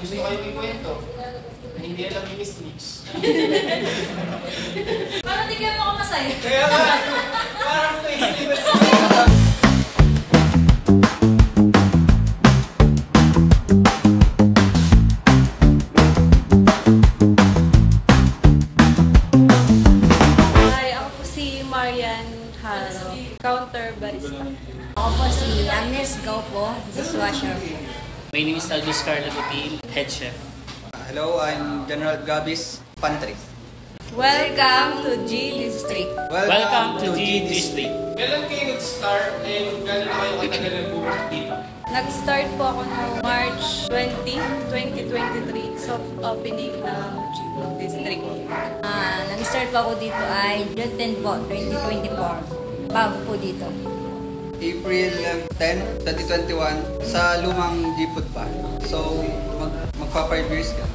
gusto kayong ikwento na hindi alam ni Miss Nix. Parang di kayo ako masaya. Kaya nga, parang ito hindi ba Counter barista. Ako po si Agnes Gaupo, dishwasher. My name is Alvis Carla Butil, head chef. Hello, I'm General Gabis, pantry. Welcome to G District. Welcome to G District. Kailan kayo nag-start and gano'n na kayo katagal nag-work dito? Nag-start po ako noong March 20, 2023, soft opening ng G District. Nag-start po ako dito ay June 10 po, 2024. Bago po dito. April 10, 2021 sa lumang G-Food Bar. So, magpa 5 years ka.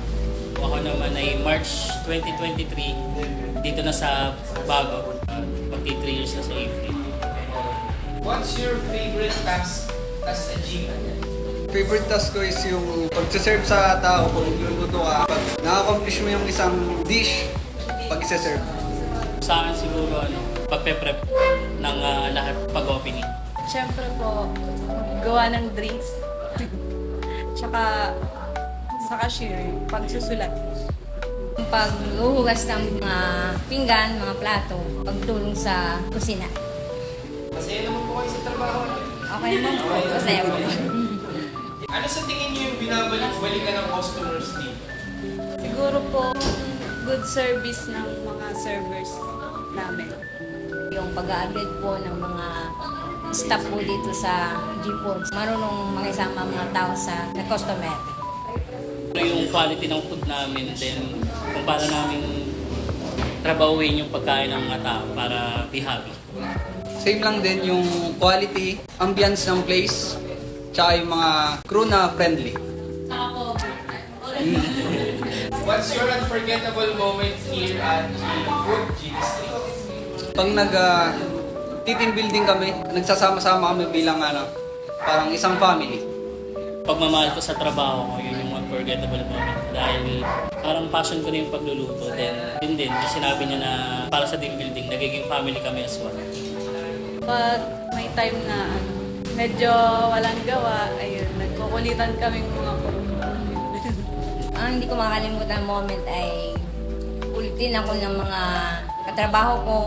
Ako naman ay March 2023, dito na sa bago. Magti 3 years na sa April. What's your favorite task as a G? Favorite task ko is yung pag-serve sa tao, kung luluto ka, pag na-accomplish mo yung isang dish, pag isa-serve. Sa akin siguro, pagpe-prep ng lahat pag-opening. Siyempre po, gawa ng drinks. Tsaka sa cashier, pagsusulat. Paghuhugas ng mga pinggan, mga plato, pagtulong sa kusina. Masaya naman po kayo sa trabaho. Okay naman po, masaya po. Ano sa tingin niyo yung binabalik-balikan ng customers dito? Siguro po, good service ng mga servers namin. Yung pag-a-update po ng mga staff po dito sa G-Foods. Marunong makisama mga tao sa customer. Yung quality ng food namin, then kung para namin trabahuin yung pagkain ng mga tao para be happy. Same lang din yung quality, ambience ng place, tsaka yung mga crew na friendly. What's your unforgettable moment here at G-Food G District? Pag team building kami, nagsasama-sama kami bilang parang isang family. Pagmamahal ko sa trabaho ko, yun yung unforgettable moment. Dahil parang passion ko na yung pagluluto. Then, yun din, yung sinabi niya na para sa team building, nagiging family kami as well. Pag may time na medyo walang gawa, ayun, nagkukulitan kaming mga Ang hindi ko makakalimutan moment ay ulitin ako ng mga katrabaho ko.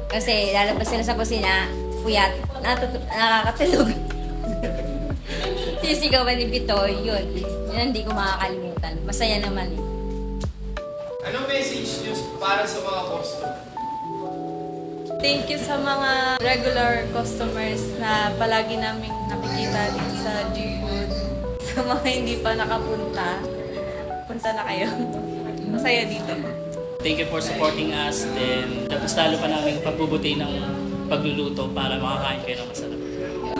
Kasi lalabas sila sa kusina, puyat, nakakatulog. Sisigawan ni Bitoy, yun hindi ko makakalimutan. Masaya naman eh. Anong message niyo para sa mga customer? Thank you sa mga regular customers na palagi naming nakikita dito sa G-Food. Sa mga hindi pa nakapunta, punta na kayo. Masaya dito. Thank you for supporting us. Then, tapos lalo pa namin pagbubuti ng pagluluto para makakain kayo ng masarap.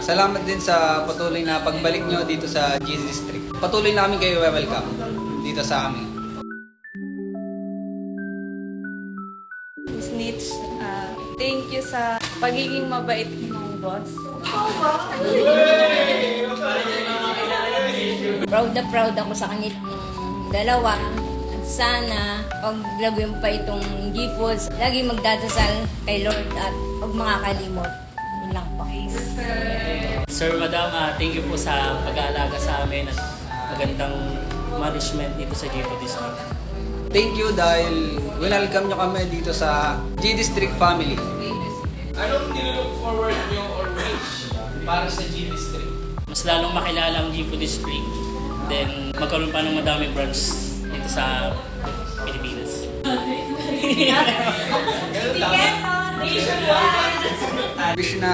Salamat din sa patuloy na pagbalik nyo dito sa G District. Patuloy namin kayo welcome dito sa amin. Miss Nitch, thank you sa pagiging mabait ng boss. Proud na proud ako sa kanila dalawa. At sana, pag lagyan pa itong G-Foods, lagi magdadasal kay Lord at huwag makakalimot. Yun lang po. Sir, Madam, thank you po sa pag-aalaga sa amin at magandang management dito sa G-Food District. Thank you dahil welcome nyo kami dito sa G District family. Anong nilook forward nyo or wish para sa G District? Mas lalong makilala ang G-Food District, then magkaroon pa ng madaming branch dito sa Pilipinas. Wish na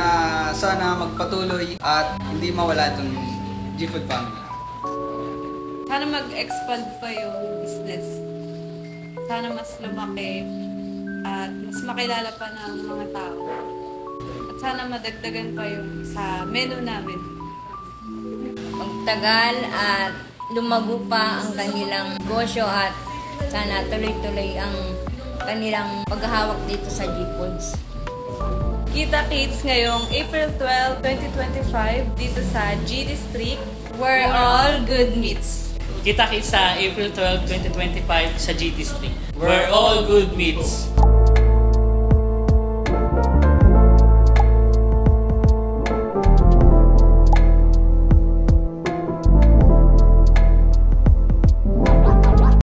sana magpatuloy at hindi mawala itong G-Food family. Sana mag-expand pa yung business. Sana mas lumaki at mas makilala pa ng mga tao. At sana madagdagan pa yung sa menu namin. Magtagal at lumago pa ang kanilang negosyo at sana tuloy-tuloy ang kanilang paghahawak dito sa G-Foods. Kita Kids ngayong April 12, 2025 dito sa G District where all good meets. Kita-kits sa April 12, 2025 sa GT Street, where all good meets.